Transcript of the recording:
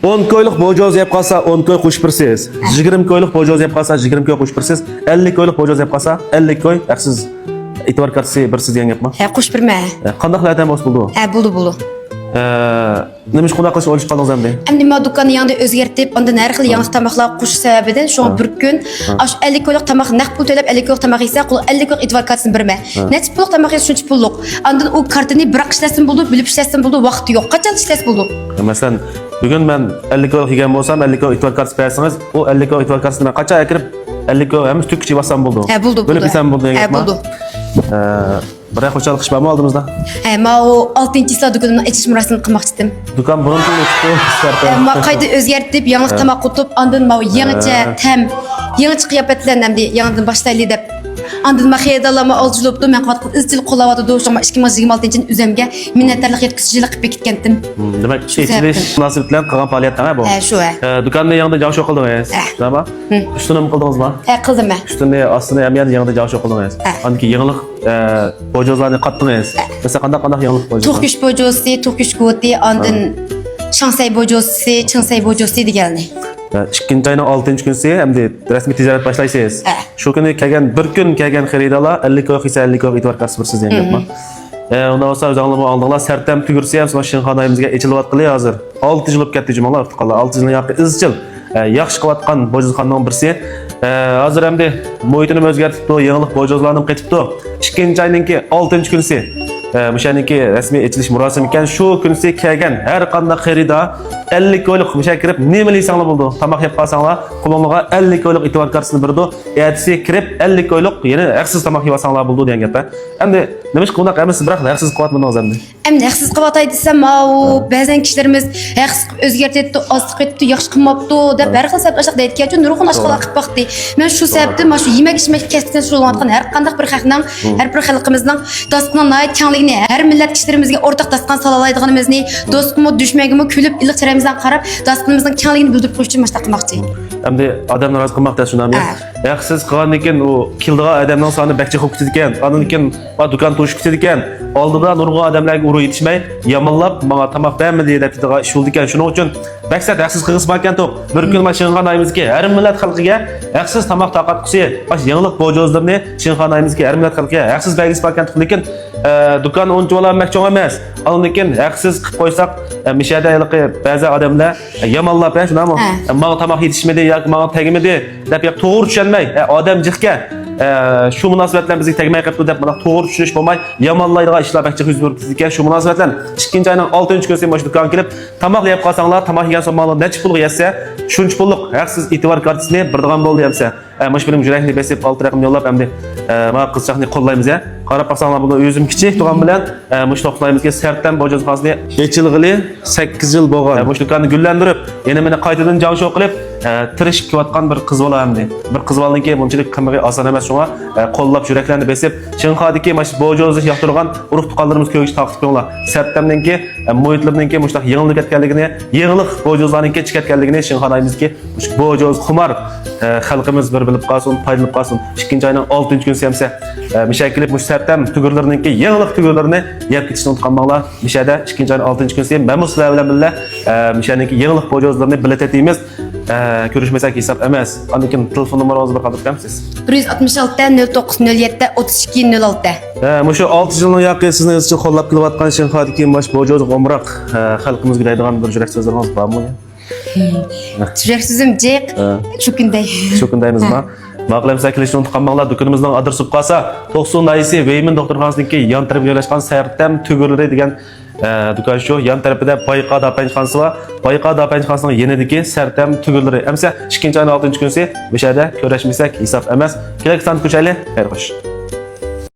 10 ko'yliq bojoz yeb qolsa 10 ko'y qo'shib birsiz. 20 ko'yliq bojoz yeb qolsa 20 ko'y qo'shib birsiz. 50 ko'yliq bojoz yeb qolsa 50 ko'y haqsiz e'tibor kartasi birsiz degan gapmi? Ha, qo'shib birma. Qandaqlardan bos bo'ldi? Ha, bo'ldi. Nima ish qilib o'ylashib qoldingiz endi? Endi men do'konni yangi o'zgartib, undan har xil yangi tamoqlar qo'shish sababidan shu bir kun ash 50 ko'yliq tamoq naqd pul to'lab 50 ko'yliq tamoq yesa, qul 50 ko'yliq e'tibor kartasini birma. Necha pullik tamoq yesa shuncha pullik. Undan u kartani bir ishlasin bo'ldi, bilib ishlasin bo'ldi, vaqti yo'q. Qachon ishlasin bo'ldi? Masalan, bugun men 50 ko'yliq yegan bo'lsam, 50 ko'yliq e'tibor kartasi bersangiz, u 50 ko'yliq e'tibor kartasidan qachon kirib 50 ko'yliq ham tükkichi bassam bo'ldi. Ha, bo'ldi. Bilib isam bo'ldi degan gapmi? Ha, bo'ldi. Biroq xo'jalik ish bormi oldimizda? Ha, men u 6-yil do'konimni ichish murasimini qilmoqchi edim. Do'kon burun o'tibdi, iskardi. Men qayta o'zgartib, yangi tamoq qutib, undan men yangicha tam, yangicha qiyofatlarni hamda yangidan boshlaylik deb. Undan men xiyadalama olchilibdi, men qattiq izchil qo'llayotdi, o'sha 2026-yil o'zimga minnatdorlik yetkazishlik qilib ketgandim. Demak, ichilish munosabati bilan qilgan faoliyatdan bu. Ha, shu. Do'konni yangidan javsho qildingiz. To'g'rimi? Ustini qildingizmi? Ha, qildim. Ustini, ostini ham yangidan javsho qildingiz. Anki yangilik bojozlarni qatdingiz. Masalan, qanday yangilik bojoz? To'qish bojozi, to'qish kvoti, undan Shansay bojozi, Chansay bojozi deganlar. Ikkinchi oyning 6-kunisi hamda rasmiy tijorat boshlaysiz. Shu kuni kelgan bir kun kelgan xaridorlar 50 ko'y qilsa 50 ko'y e'tibor kartasi birsiz degan gapmi? Undan bo'lsa o'zingizlar oldinglar sartam tugursa ham mana shinxonamizga echilyapti hozir. 6 yil bo'lib ketdi jumalar ortiqlar. 6 yilni yoqqa izchil yaxshi qilayotgan bojozxonaning birisi. Hozir hamda muhitini o'zgartibdi, yangilik bojozlarni qaytibdi. Ikkinchi oyninki 6-kunisi Müşaniki rasmiy etilish murosimi ekan. Shu kunsi kelgan har qanday xaridor 50 ko'yliq musha kirib nima deysanglar bo'ldi. Tamoq yeb qolsanglar, qo'lingizga 50 ko'yliq e'tibor kartasini berdi. Ertasi kirib 50 ko'yliq yana haqsiz tamoq yeb olsanglar bo'ldi degan gap. Endi nima ish qilmoq emas, biroq haqsiz qilyapmidingiz endi. Endi haqsiz qilyapay desam, ba'zan kishilarimiz haqsiz o'zgartirdi, oziq etdi, yaxshi qilmabdi deb har xil sabab ashaq deyotgan, nurg'un ashqalar qilib baxti. Men shu sababdan mana shu yemak-ichmak kasbidan shug'ullanayotgan har qanday bir xalqning, har bir xalqimizning do'stning nihoyat kengligini, har millat kishilarimizga o'rtaq dastan salalaydiganimizni, do'stimiz, dushmangimiz kulib iliq chiramizdan qarab, do'stimizning kengligini bildirib qo'yish uchun mashta qilmoqchi. Endi odamlar rozi qilmoqda shunami? Haqsiz qilgandan keyin u kildigan odamning soni bakcha qo'yib ketadi ekan. Ondan keyin do'kon to'shib ketadi ekan. Oldida nurg'un odamlarga urib yetishmay, yomonlab, menga tamoq bermadi deb degan ish bo'ldi ekan. Shuning uchun maksat haqsiz qilib ekan to'q. Bir kun mana shinxonamizga har millat xalqiga haqsiz tamoq taqat qilsa, mana yangilik bojozlarni shinxonamizga har millat xalqiga haqsiz belgisi ekan to'q. Lekin do'kon o'nchilar makchon emas. Ondan keyin haqsiz qilib qo'ysak, mishadayliqi ba'zi odamlar yomonlab shunami? Menga tamoq yetishmadi yoki menga tegmadi deb to'g'ri tushunmay, odam jiqqa shu munosabatlar bizga tegmay qolibdi deb mana to'g'ri tushunish bo'lmay yomonlaydigan ishlar bakcha yuz berib ketdi ekan. Shu munosabatlar ikkinchi oyning 6-kunisi mana shu do'konga kelib tamoq yeb qolsanglar, tamoq yegan so'mlar necha pulga yesa, shuncha pullik haqsiz e'tibor kartasini beradigan bo'ldi hamsa. Mana benim yurakni besib 6 raqam yo'llab hamda mana qizchaqni qo'llaymiz ya. Qarab baqsanglar buni o'zim kichik turgan bilan mush to'xtaymizga sartdan bojozxonasini yechilg'ili 8 yil bo'lgan. Mush do'konni gullantirib, yana meni qaytadan javsho qilib tirishib kelayotgan bir qiz bola hamda. Bir qiz bolaninki bunchalik qimmatli oson emas shunga qo'llab yuraklarni besib, Shinxodagi mana shu bojozni yoqtirgan urug' tuqqanlarimiz ko'yish taqib qo'yinglar. Sartamninki muhitlarninki mushtaq yig'ilib ketganligini, yig'iliq bojozlarninki chiqayotganligini Shinxonamizga mush bojoz xumar xalqimiz bir bilib qolsin, foydalanib qolsin. Ikkinchi oyning 6-kunisi hamsa mishakilib mush sartam tugurlarninki yig'iliq tugurlarini yeb ketishni unutqanmanglar. Mishada ikkinchi oyning 6-kunisi men sizlar bilan birga mishaninki yig'iliq bojozlarni biletimiz ko'rishmasak hisob emas. Ondan keyin telefon nomeringizni bir qoldirib qo'yamsiz. 166 0907 32 06. Mushu 6 yilning yoqqa sizni izchil qo'llab kelayotgan Shinxodagi bosh bojoz omroq xalqimizga deydigan bir yurak so'zlaringiz bormi? Yurak so'zim jiq. Shu kunday. Shu kundaymizmi? Maqlamsa kelishni unutqanmanglar, do'konimizning adresi qolsa 90 Naysi Veymin doktorxonasiniki yon tarafga joylashgan Sartam tugurlari degan do'kon shu yon tarafida Bayqad apanjxonasi va Bayqad apanjxonasining yanidagi Sartam tugurlari. Amsa 2-oyning 6-kunisi o'shada ko'rishmasak hisob emas. Kelak sant ko'chayli, xayr xo'sh.